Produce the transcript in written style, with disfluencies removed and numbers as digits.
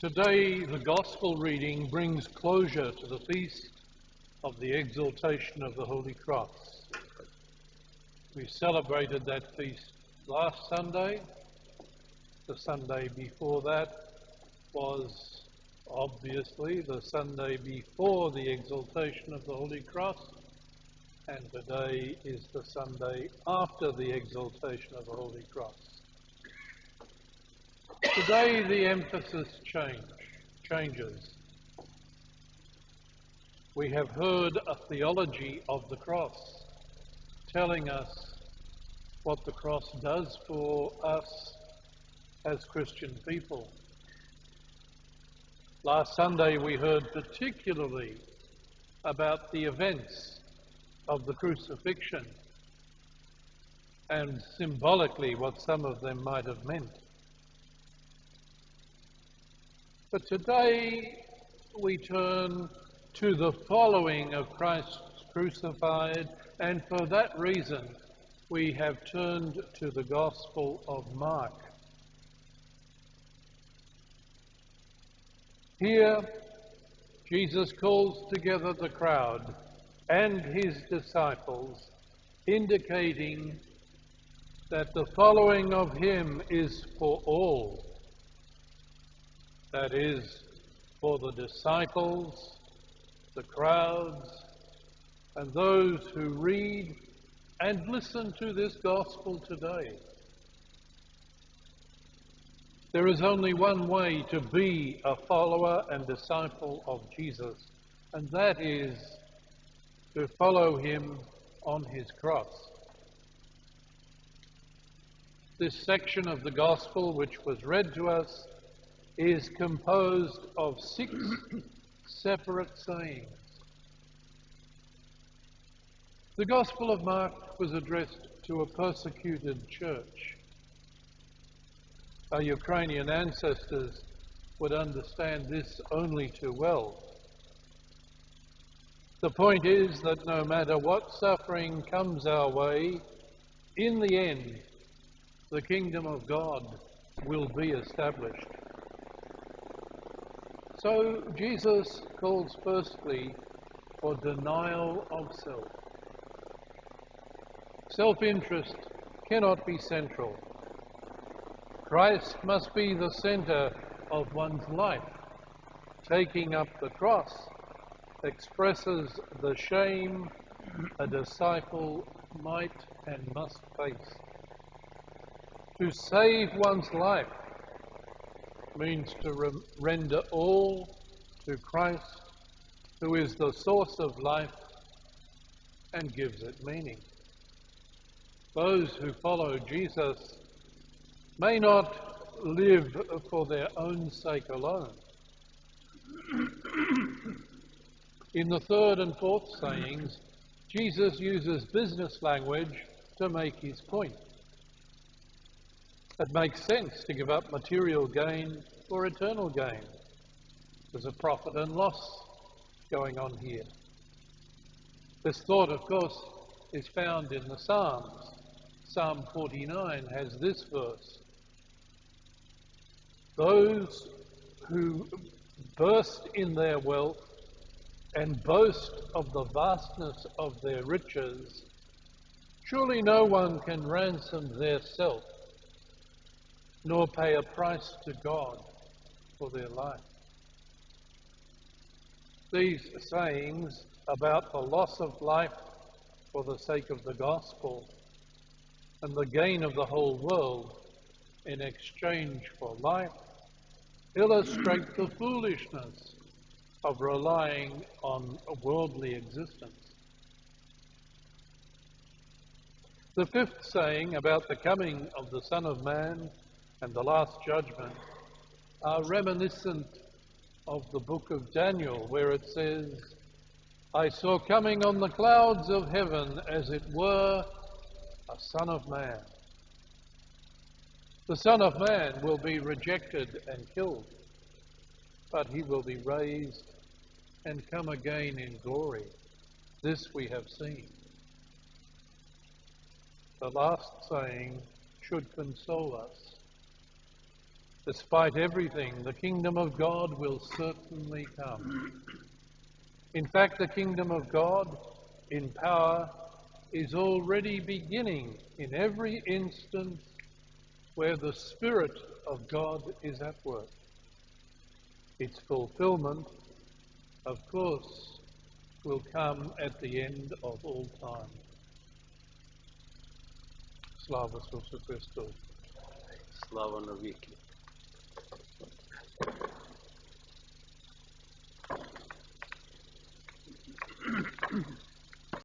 Today, the Gospel reading brings closure to the feast of the Exaltation of the Holy Cross. We celebrated that feast last Sunday. The Sunday before that was obviously the Sunday before the Exaltation of the Holy Cross, and today is the Sunday after the Exaltation of the Holy Cross. Today the emphasis changes. We have heard a theology of the cross, telling us what the cross does for us as Christian people. Last Sunday we heard particularly about the events of the crucifixion and symbolically what some of them might have meant. But today we turn to the following of Christ crucified, and for that reason we have turned to the Gospel of Mark. Here Jesus calls together the crowd and his disciples, indicating that the following of him is for all. That is, for the disciples, the crowds, and those who read and listen to this gospel today. There is only one way to be a follower and disciple of Jesus, and that is to follow him on his cross. This section of the gospel, which was read to us, is composed of 6 separate sayings. The Gospel of Mark was addressed to a persecuted church. Our Ukrainian ancestors would understand this only too well. The point is that no matter what suffering comes our way, in the end, the kingdom of God will be established. So Jesus calls firstly for denial of self. Self-interest cannot be central. Christ must be the center of one's life. Taking up the cross expresses the shame a disciple might and must face. To save one's life means to render all to Christ, who is the source of life and gives it meaning. Those who follow Jesus may not live for their own sake alone. In the third and fourth sayings, Jesus uses business language to make his point. It makes sense to give up material gain for eternal gain. There's a profit and loss going on here. This thought, of course, is found in the Psalms. Psalm 49 has this verse: "Those who burst in their wealth and boast of the vastness of their riches, surely no one can ransom their self, nor pay a price to God for their life." These sayings about the loss of life for the sake of the gospel and the gain of the whole world in exchange for life illustrate the foolishness of relying on a worldly existence. The fifth saying about the coming of the Son of Man and the last judgment are reminiscent of the book of Daniel, where it says, "I saw coming on the clouds of heaven, as it were, a Son of Man." The Son of Man will be rejected and killed, but he will be raised and come again in glory. This we have seen. The last saying should console us. Despite everything, the kingdom of God will certainly come. In fact, the kingdom of God in power is already beginning in every instance where the Spirit of God is at work. Its fulfillment, of course, will come at the end of all time. Slava Isusu Christu. Слава навіки.